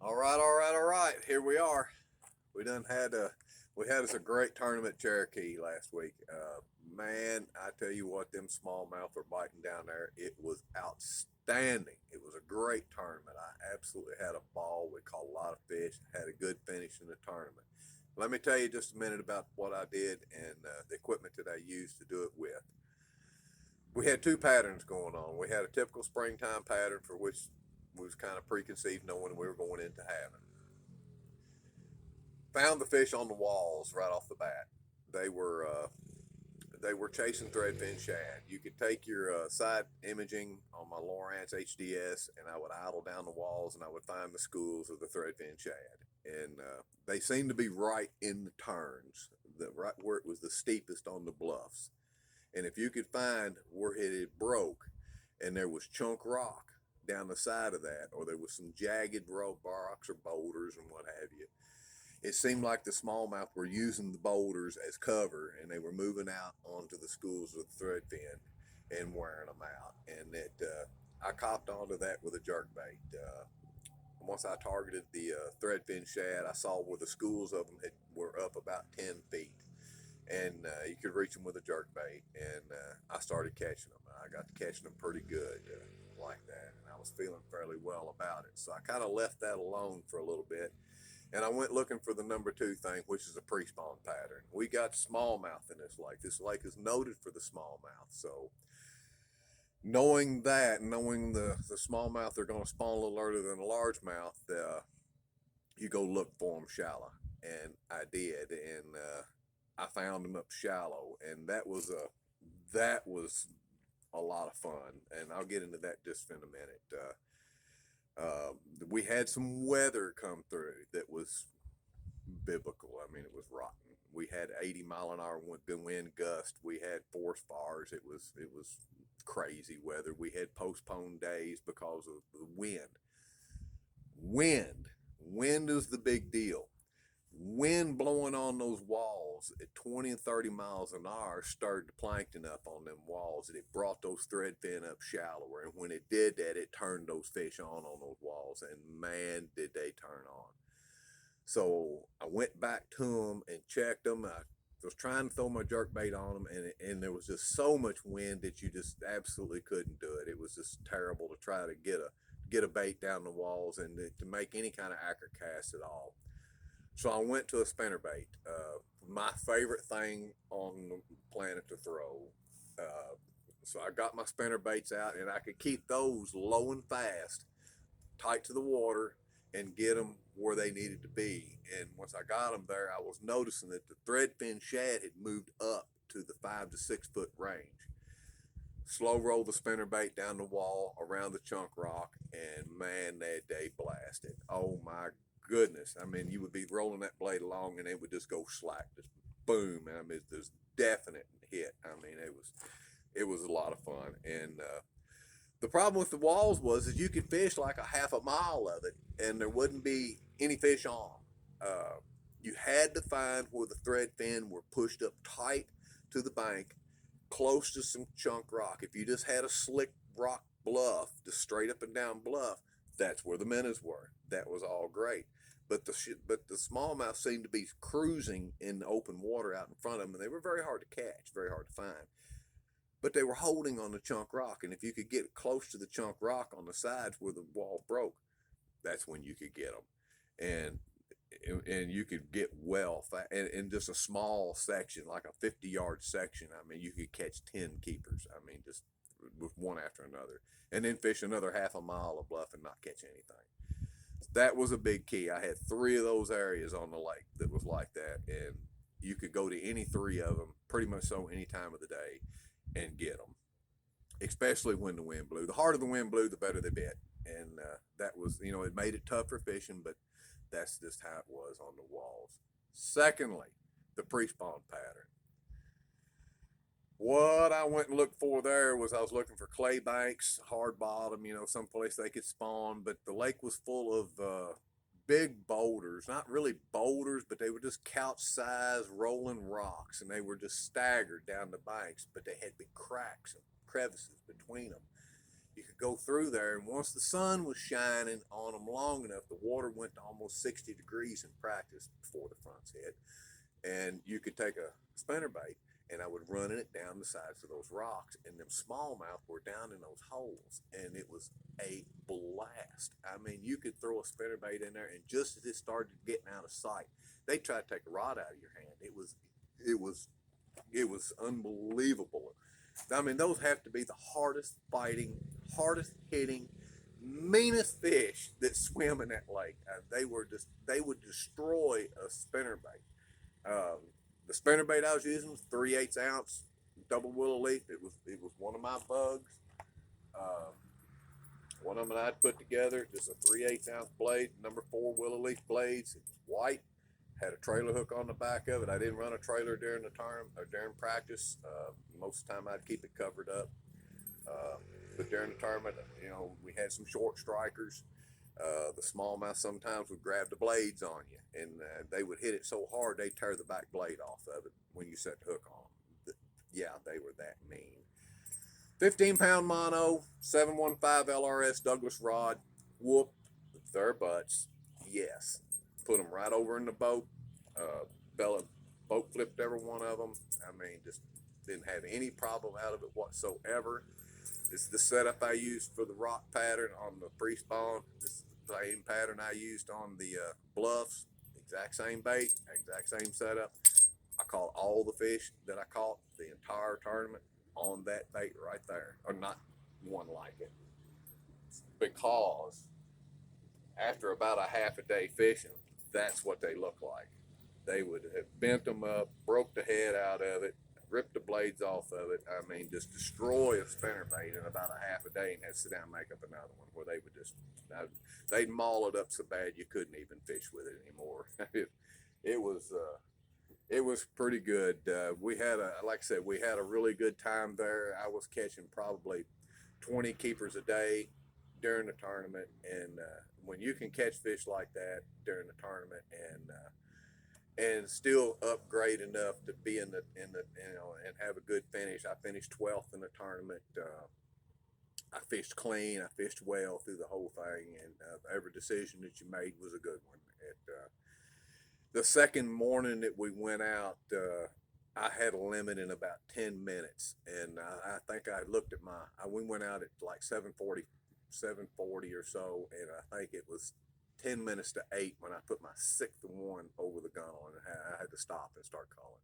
All right. Here we are. We done had a we had us a great tournament at Cherokee last week. Man, I tell you what, them smallmouth were biting down there. It was outstanding. It was a great tournament. I absolutely had a ball. We caught a lot of fish. Had a good finish in the tournament. Let me tell you just a minute about what I did and the equipment that I used to do it with. We had two patterns going on. We had a typical springtime pattern for which we was kind of preconceived knowing we were going into having. Found the fish on the walls right off the bat. They were uh, they were chasing threadfin shad. You could take your side imaging on my Lowrance HDS, and I would idle down the walls, and I would find the schools of the threadfin shad, and they seemed to be right in the turns, right where it was the steepest on the bluffs. And if you could find where it had broke, and there was chunk rock down the side of that, or there was some jagged rocks or boulders and what have you, it seemed like the smallmouth were using the boulders as cover, and they were moving out onto the schools of the threadfin and wearing them out. And I copped onto that with a jerk bait. Once I targeted the threadfin shad, I saw where the schools of them were up about 10 feet, and you could reach them with a jerk bait. And I started catching them. I got to catching them pretty good like that, and I was feeling fairly well about it. So I kind of left that alone for a little bit, and I went looking for the number two thing, which is a pre-spawn pattern. We got smallmouth in this lake. This lake is noted for the smallmouth. So knowing that, knowing the smallmouth are going to spawn a little earlier than a largemouth, you go look for them shallow. And I did, and I found them up shallow, and that was a lot of fun. And I'll get into that just in a minute. We had some weather come through that was biblical. I mean, it was rotten. We had 80-mile-an-hour wind gust. We had forest fires. It was crazy weather. We had postponed days because of the wind. Wind is the big deal. Wind blowing on those walls at 20 and 30 miles an hour stirred the plankton up on them walls, and it brought those threadfin up shallower. And when it did that, it turned those fish on those walls, and man, did they turn on. So I went back to them and checked them. I was trying to throw my jerk bait on them, and there was just so much wind that you just absolutely couldn't do it. It was just terrible to try to get a bait down the walls and to make any kind of accurate cast at all. So I went to a spinnerbait. My favorite thing on the planet to throw. Uh, so I got my spinnerbaits out, and I could keep those low and fast, tight to the water, and get them where they needed to be. And once I got them there, I was noticing that the threadfin shad had moved up to the 5 to 6 foot range. Slow roll the spinnerbait down the wall around the chunk rock, and man, that day blasted. Oh my goodness! I mean, you would be rolling that blade along, and it would just go slack, just boom. I mean, there's definite hit. I mean, it was a lot of fun, and the problem with the walls was is you could fish like a half a mile of it, and there wouldn't be any fish on. Uh, you had to find where the thread fin were pushed up tight to the bank, close to some chunk rock. If you just had a slick rock bluff, just straight up and down bluff, that's where the minnows were. That was all great. But the smallmouth seemed to be cruising in the open water out in front of them, and they were very hard to catch, very hard to find. But they were holding on the chunk rock, and if you could get close to the chunk rock on the sides where the wall broke, that's when you could get them. And you could get well in just a small section, like a 50-yard section. I mean, you could catch 10 keepers. I mean, just with one after another, and then fish another half a mile of bluff and not catch anything. That was a big key. I had three of those areas on the lake that was like that, and you could go to any three of them pretty much so any time of the day and get them, especially when the wind blew. The harder the wind blew, the better they bit. And that was, it made it tough for fishing, but that's just how it was on the walls. Secondly, the pre-spawn pattern. What I went and looked for there was I was looking for clay banks, hard bottom, someplace they could spawn, but the lake was full of big boulders, not really boulders, but they were just couch size rolling rocks, and they were just staggered down the banks, but they had big cracks and crevices between them. You could go through there, and once the sun was shining on them long enough, the water went to almost 60 degrees in practice before the fronts hit, and you could take a spinnerbait, and I would run it down the sides of those rocks, and them smallmouth were down in those holes, and it was a blast. I mean, you could throw a spinnerbait in there, and just as it started getting out of sight, they tried to take a rod out of your hand. It was it was unbelievable. I mean, those have to be the hardest fighting, hardest hitting, meanest fish that swim in that lake. They would destroy a spinnerbait. Um, the spinnerbait I was using was 3/8 ounce double willow leaf. It was one of my bugs. Um, One of them I'd put together, just a 3/8 ounce blade, number 4 willow leaf blades. It was white, had a trailer hook on the back of it. I didn't run a trailer during the term or during practice. Most of the time I'd keep it covered up. Uh, but during the tournament, we had some short strikers. The smallmouth sometimes would grab the blades on you, and they would hit it so hard they'd tear the back blade off of it when you set the hook on them. Yeah, they were that mean. 15-pound mono, 715 LRS Douglas rod, whooped their butts. Yes, put them right over in the boat. Bella boat flipped every one of them. I mean, just didn't have any problem out of it whatsoever. This is the setup I used for the rock pattern on the pre-spawn. This is the same pattern I used on the bluffs. Exact same bait, exact same setup. I caught all the fish that I caught the entire tournament on that bait right there, or not one like it, because after about a half a day fishing, that's what they look like. They would have bent them up, broke the head out of it, ripped the blades off of it. I mean, just destroy a spinnerbait in about a half a day, and had to sit down and make up another one where they would just, they'd maul it up so bad you couldn't even fish with it anymore. it was it was pretty good. Like I said, we had a really good time there. I was catching probably 20 keepers a day during the tournament, and when you can catch fish like that during the tournament and still upgrade enough to be in the and have a good finish. I finished 12th in the tournament. I fished clean. I fished well through the whole thing, and every decision that you made was a good one. The second morning that we went out, I had a limit in about 10 minutes, and I think I looked at we went out at like 7:40 or so, and I think it was 10 minutes to 8 when I put my 6th one over the gunnel, and I had to stop and start calling.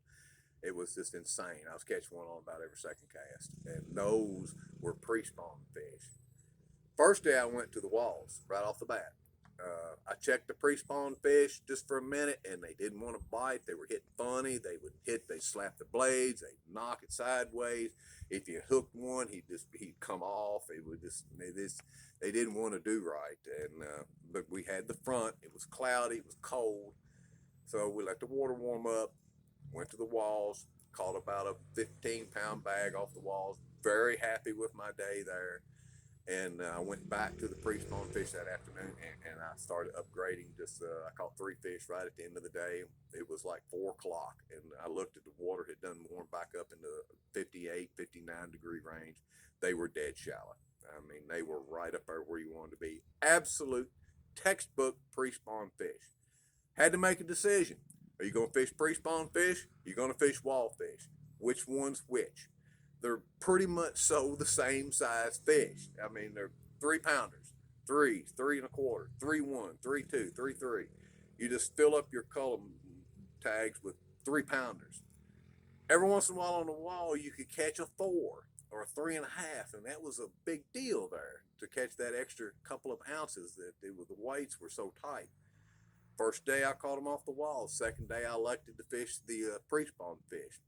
It was just insane. I was catching one on about every second cast, and those were pre-spawn fish. First day I went to the walls right off the bat. I checked the pre-spawn fish just for a minute, and they didn't want to bite. They were hitting funny. They'd slap the blades, they'd knock it sideways. If you hooked one, he'd come off. They didn't want to do right. And but we had the front. It was cloudy. It was cold, so we let the water warm up. Went to the walls. Caught about a 15-pound bag off the walls. Very happy with my day there. And I went back to the pre-spawn fish that afternoon, and I started upgrading. I caught 3 fish right at the end of the day. It was like 4 o'clock, and I looked at the water. It had done warm back up in the 58, 59 degree range. They were dead shallow. I mean, they were right up there where you wanted to be. Absolute textbook pre-spawn fish. Had to make a decision. Are you going to fish pre-spawn fish? Are you going to fish wall fish? Which one's which? They're pretty much so the same size fish. I mean, they're 3-pounders, 3s, 3 1/4, 3-1, 3-2, 3-3. You just fill up your column tags with 3-pounders. Every once in a while on the wall, you could catch a 4 or a 3.5, and that was a big deal there to catch that extra couple of ounces the weights were so tight. First day I caught them off the wall. Second day I elected to fish the pre-spawn fish.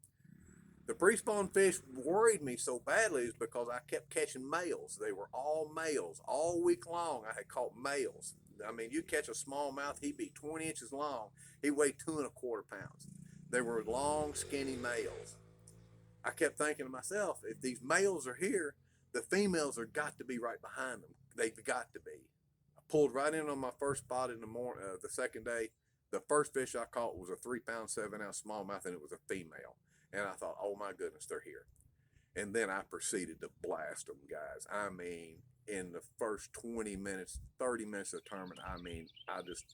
The pre-spawn fish worried me so badly is because I kept catching males. They were all males. All week long I had caught males. I mean, you catch a smallmouth, he'd be 20 inches long. He weighed 2.25 pounds. They were long, skinny males. I kept thinking to myself, if these males are here, the females are got to be right behind them. They've got to be. I pulled right in on my first spot in the morning, the second day. The first fish I caught was a 3-pound, 7-ounce smallmouth, and it was a female. And I thought, oh my goodness, they're here. And then I proceeded to blast them, guys. I mean, in the first 20 minutes, 30 minutes of the tournament. I mean, I just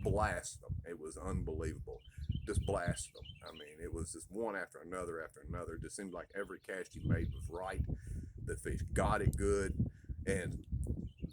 blasted them. It was unbelievable. Just blasted them. I mean, it was just one after another after another. It just seemed like every cast you made was right. The fish got it good, and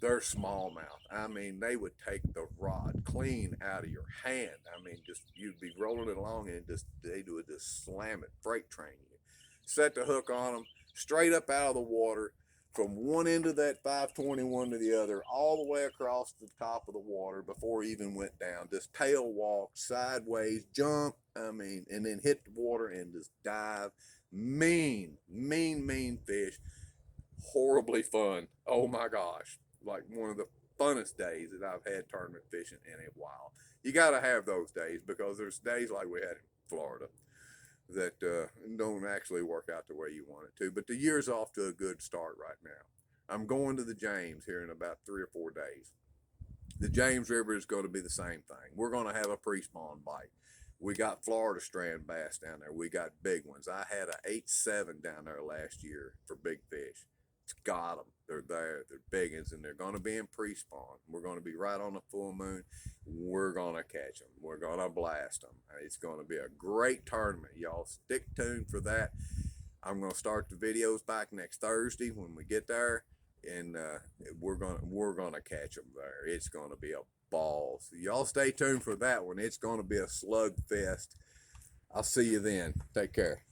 they're smallmouth. I mean, they would take the rod clean out of your hand. I mean, just you'd be rolling it along and just they would just slam it, freight train you. Set the hook on them, straight up out of the water, from one end of that 521 to the other, all the way across the top of the water before he even went down. Just tail walk, sideways, jump, I mean, and then hit the water and just dive. Mean, mean, mean fish. Horribly fun. Oh my gosh. Like one of the funnest days that I've had tournament fishing in a while. You got to have those days because there's days like we had in Florida that don't actually work out the way you want it to. But the year's off to a good start right now. I'm going to the James here in about 3 or 4 days. The James River is going to be the same thing. We're going to have a pre-spawn bite. We got Florida strand bass down there. We got big ones. I had a 8.7 down there last year for big fish. It's got them. They're there. They're big ones, and they're going to be in pre-spawn. We're going to be right on the full moon. We're going to catch them. We're going to blast them. It's going to be a great tournament. Y'all stick tuned for that. I'm going to start the videos back next Thursday when we get there, and we're gonna catch them there. It's going to be a ball. So y'all stay tuned for that one. It's going to be a slugfest. I'll see you then. Take care.